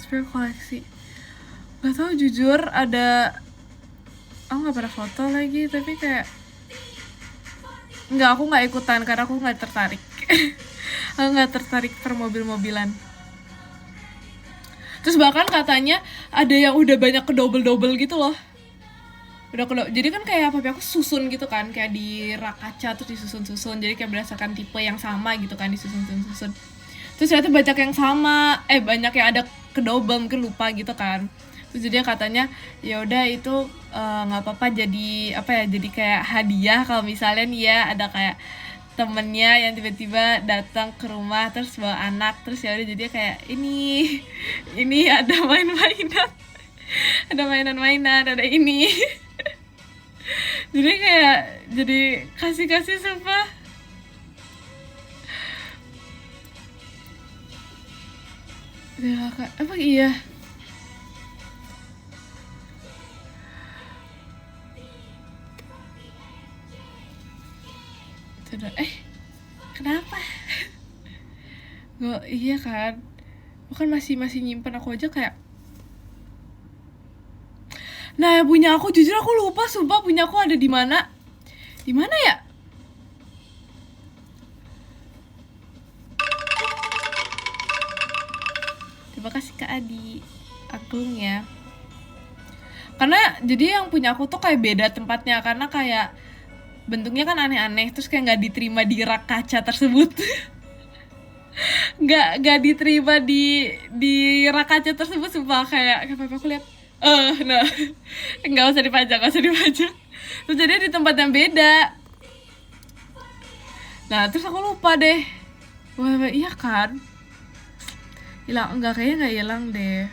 Spare koleksi, nggak tahu jujur, aku nggak pernah foto lagi, tapi kayak aku nggak ikutan karena aku nggak tertarik. Aku nggak tertarik per mobil-mobilan. Terus bahkan katanya ada yang udah banyak kedouble gitu loh. Jadi kan kayak papi aku susun gitu kan, kayak di rak kaca terus disusun. Jadi kayak berdasarkan tipe yang sama gitu kan, disusun. Terus ternyata banyak yang sama, banyak yang ada kedouble, mungkin lupa gitu kan. Terus jadi katanya ya udah itu nggak apa-apa, jadi apa ya, jadi kayak hadiah kalau misalnya nih ya ada kayak temennya yang tiba-tiba datang ke rumah terus bawa anak, terus ya udah jadi kayak ini ada mainan, ada ini. jadi kasih sumpah. Ya Kak, apa iya? Kenapa? Nggak, iya kan? Bukan masih nyimpen, aku aja kayak. Nah, punya aku jujur aku lupa sumpah, punya aku ada di mana? Di mana ya? Terima kasih Kak Adi, aklungnya. Karena jadi yang punya aku tuh kayak beda tempatnya, karena kayak bentuknya kan aneh-aneh, terus kayak nggak diterima di rak kaca tersebut. nggak diterima di rak kaca tersebut sumpah, kayak papi aku lihat nah nggak usah dipajang. Terus jadi di tempat yang beda. Nah terus aku lupa deh. Wah iya kan, hilang kayaknya nggak hilang deh,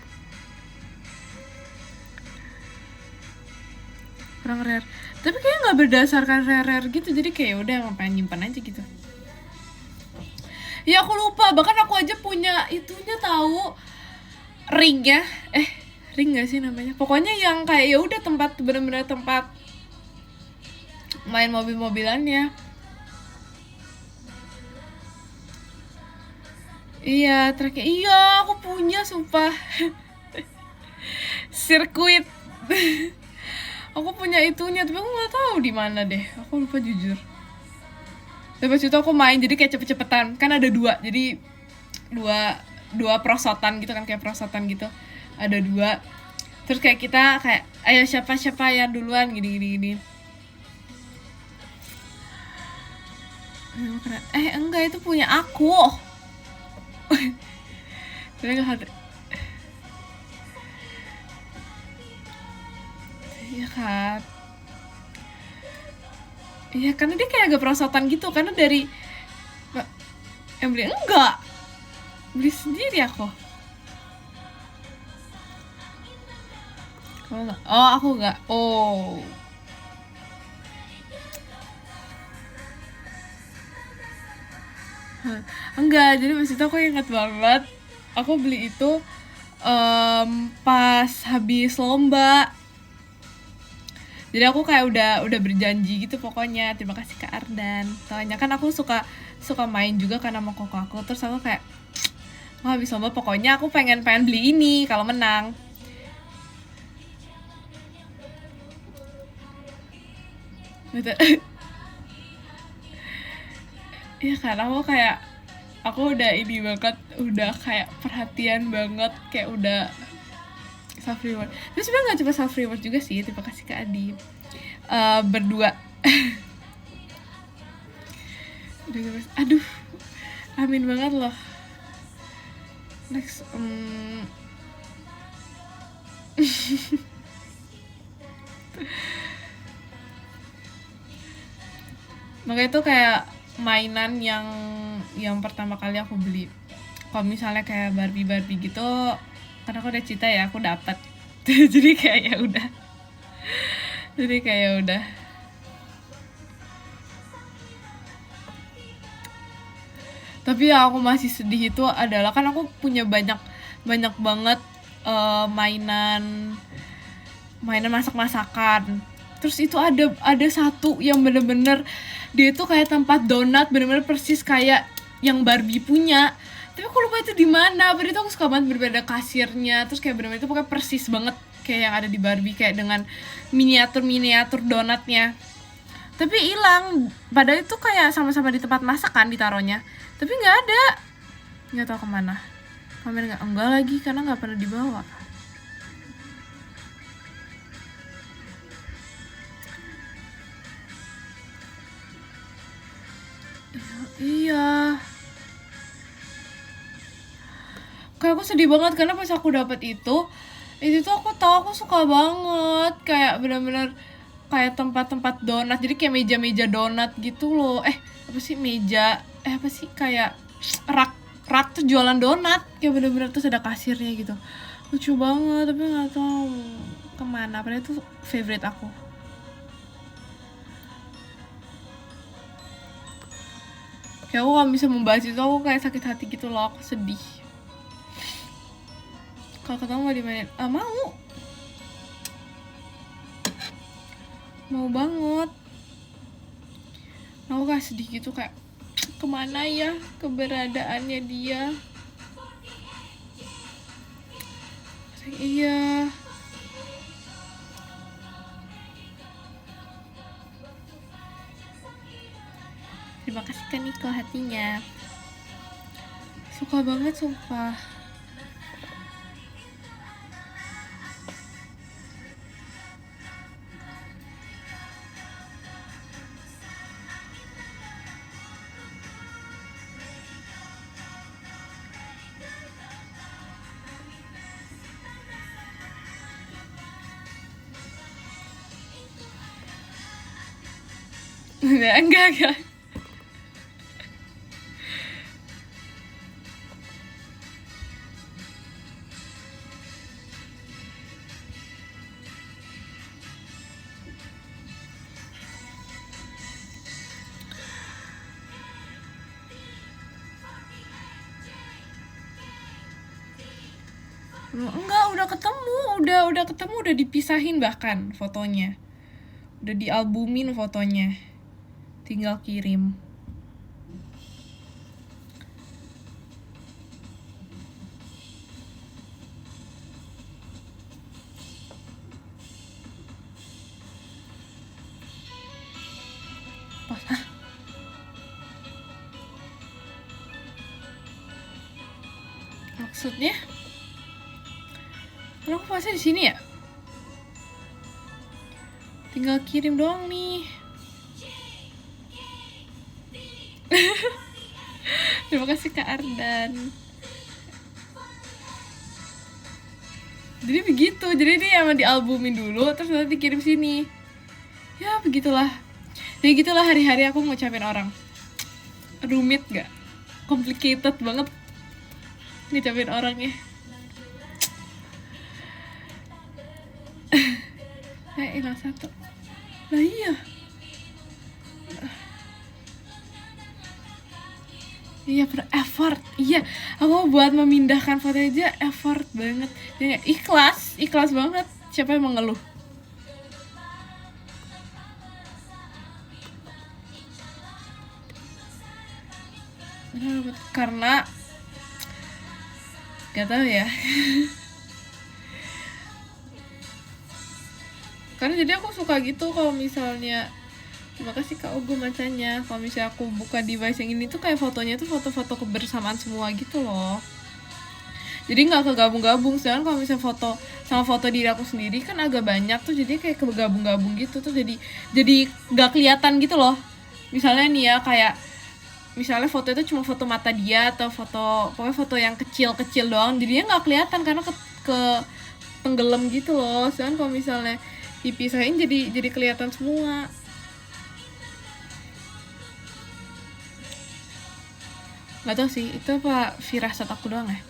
kurang rare. Tapi kayaknya nggak berdasarkan rare gitu, jadi kayak udah emang pengen nyimpan aja gitu. Ya aku lupa, bahkan aku aja punya itunya tahu, ringnya, ring nggak sih namanya? Pokoknya yang kayak ya udah tempat, bener-bener tempat main mobil-mobilannya. Iya, terakhir iya aku punya sumpah. Sirkuit. Aku punya itunya, tapi aku nggak tahu di mana deh. Aku lupa jujur. Tapi pas itu aku main jadi kayak cepet-cepetan. Kan ada dua, jadi dua dua perosotan gitu kan, kayak perosotan gitu. Ada dua. Terus kayak kita kayak ayo siapa yang duluan gini. Enggak, itu punya aku. Jadi nggak ada. Iya kan. Iya karena dia kayak agak perosotan gitu, karena dari yang beli enggak, beli sendiri aku. Kamu enggak? Oh aku enggak. Oh enggak, jadi pas itu aku ingat banget aku beli itu pas habis lomba. Jadi aku kayak udah berjanji gitu pokoknya. Terima kasih Kak Ardan. Soalnya kan aku suka main juga karena sama koko aku. Terus aku kayak habis lomba pokoknya aku pengen beli ini kalau menang. Gitu. Iya kan aku udah ini banget, udah kayak perhatian banget, kayak udah self reward. Terus sebenarnya nggak cuma self reward juga sih, terima kasih Kak Adi. Berdua. Aduh, amin banget loh. Next, makanya itu kayak mainan yang pertama kali aku beli. Kalau misalnya kayak Barbie gitu, karena aku udah cita ya, aku dapat. Jadi kayak ya udah. Jadi kayak ya udah. Tapi yang aku masih sedih itu adalah kan aku punya banyak banget mainan masak-masakan. Terus itu ada satu yang bener-bener dia itu kayak tempat donat, bener-bener persis kayak yang Barbie punya. Tapi aku lupa itu di mana. Berarti itu aku suka banget berbeda kasirnya. Terus kayak bener-bener itu pokoknya persis banget kayak yang ada di Barbie, kayak dengan miniatur donatnya. Tapi hilang. Padahal itu kayak sama-sama di tempat masak kan ditaruhnya. Tapi nggak ada. Nggak tahu kemana. Pamer nggak? Enggak lagi karena nggak pernah dibawa. Iya. Kayak aku sedih banget karena pas aku dapet itu tuh aku tahu aku suka banget, kayak benar-benar kayak tempat-tempat donat, jadi kayak meja-meja donat gitu loh. Apa sih meja? Apa sih kayak rak tuh jualan donat, kayak benar-benar terus ada kasirnya gitu. Lucu banget, tapi nggak tahu kemana. Padahal itu favorite aku. Kayak aku gak bisa membahas itu, aku kayak sakit hati gitu loh, aku sedih. Kalau ketemu mau dimainin? Mau banget. Aku kayak sedih gitu, kayak kemana ya keberadaannya dia. Iya. Terima kasih kan Niko hatinya. Suka banget sumpah. Enggak. Enggak, udah ketemu, udah dipisahin bahkan fotonya. Udah dialbumin fotonya. Tinggal kirim. Maksudnya? Kalau aku pasti di sini ya? Tinggal kirim doang nih. Terima kasih Kak Ardan. Jadi begitu, jadi ini emang dialbumin dulu terus nanti dikirim sini. Ya begitulah. Jadi gitulah hari-hari aku ngucapin orang. Rumit gak? Complicated banget ngucapin orangnya. Hilang satu. Lah iya. Iya, effort. Iya, aku buat memindahkan foto aja effort banget. Jadi ikhlas banget. Siapa yang mengeluh? Karena gak tahu ya. Karena jadi aku suka gitu kalau misalnya, terima kasih Kak Ogo macanya, kalau misalnya aku buka device yang ini tuh kayak fotonya tuh foto-foto kebersamaan semua gitu loh. Jadi nggak kegabung-gabung. Sedangkan kalau misalnya foto sama foto diri aku sendiri kan agak banyak tuh, jadi kayak kegabung-gabung gitu tuh, jadi nggak kelihatan gitu loh. Misalnya nih ya, kayak misalnya foto itu cuma foto mata dia atau pokoknya foto yang kecil-kecil doang, jadinya nggak kelihatan karena ke tenggelam gitu loh. Sedangkan kalau misalnya dipisahin jadi kelihatan semua. Nggak tahu sih, itu apa firasat aku doang ya?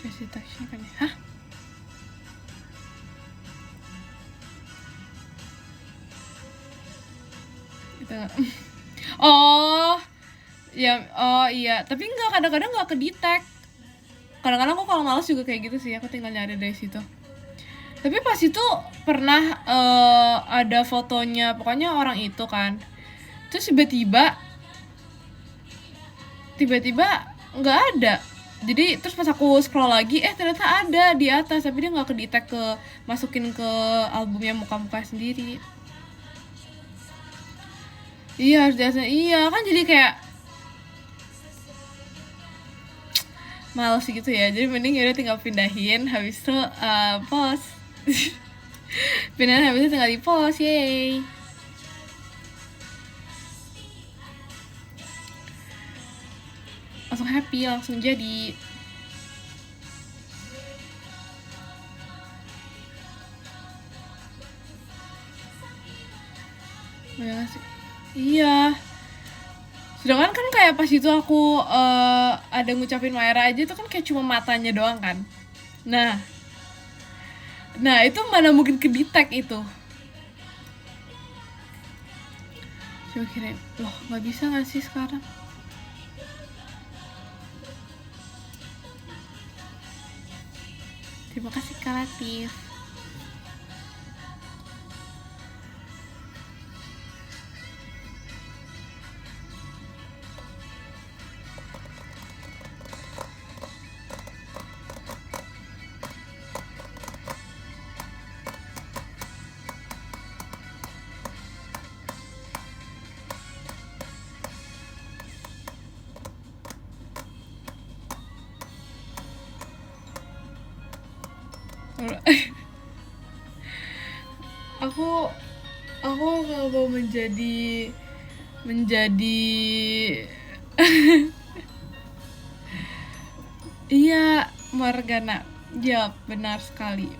Visitasinya kan ya? Hah? Itu iya, tapi kadang-kadang nggak ke-detect. Kadang-kadang aku kalau malas juga kayak gitu sih, aku tinggal nyari dari situ. Tapi pas itu pernah ada fotonya, pokoknya orang itu kan, terus tiba-tiba nggak ada. Jadi terus pas aku scroll lagi, ternyata ada di atas, tapi dia nggak ke-detect masukin ke albumnya muka-muka sendiri. Iya, harus diatas. Iya kan, jadi kayak males gitu ya. Jadi mending yaudah tinggal pindahin, habis itu post. Pindahin habis itu tinggal di post, yeay. Langsung happy, langsung jadi. Banyak sih. Iya. Sedangkan kan kayak pas itu aku ada ngucapin Maera aja tuh kan kayak cuma matanya doang kan. Nah itu mana mungkin ke-detect itu. Coba kira, loh nggak bisa nggak sih sekarang? Terima kasih Kak Latif. aku kalau mau menjadi iya Morgana, ya benar sekali.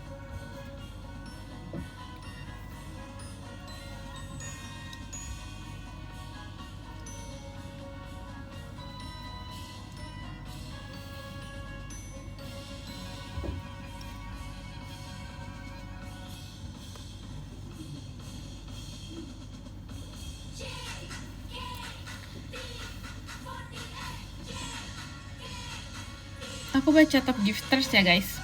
Aku baca top gifters ya guys.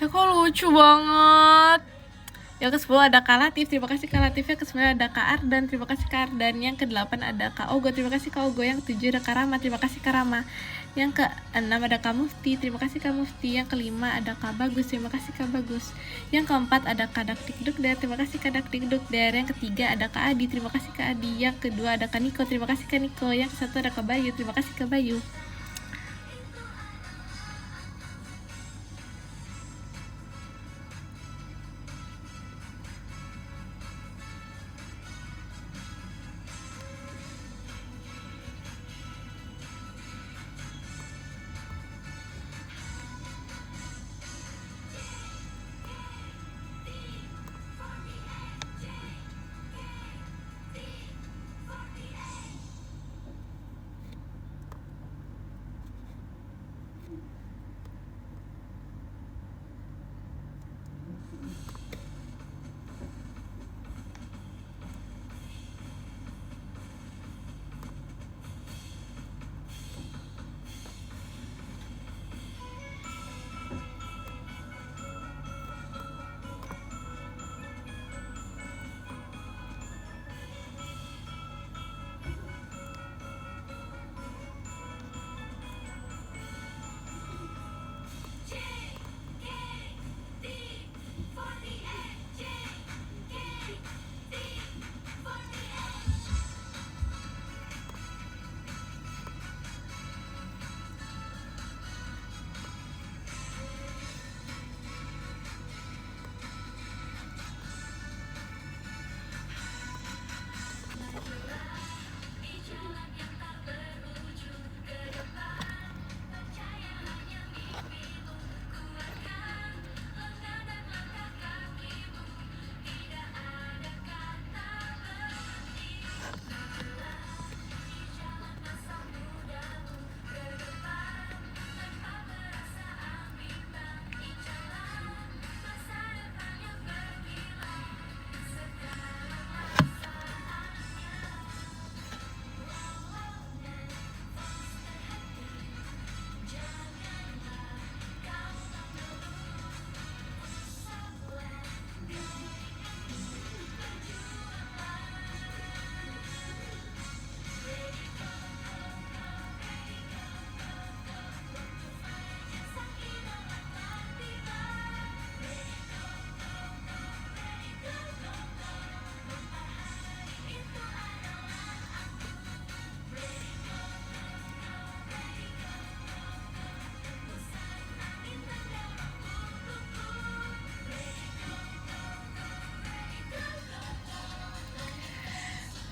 Kok lucu banget. Yang ke-10 ada Kak Latif, terima kasih Kak Latif. Yang ke-9 ada Kak Ardan, terima kasih Kak Ardan. Yang ke-8 ada Kak Ogo, terima kasih Kak Ogo. Yang ke-7 ada Kak Rama, terima kasih Kak Rama. Yang ke-6 ada Kak Mufti, terima kasih Kak Mufti. Yang ke-5 ada Kak Bagus, terima kasih Kak Bagus. Yang ke-4 ada Kak Dakdikdukder, terima kasih Kak Dakdikdukder. Yang ke-3 ada Kak Adi, terima kasih Kak Adi. Yang ke-2 ada Kak Niko, terima kasih Kak Niko. Yang ke-1 ada Kak Bayu, terima kasih Kak Bayu.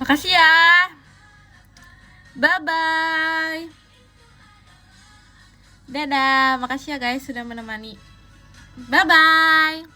Makasih ya. Bye-bye. Dadah, makasih ya guys sudah menemani. Bye-bye.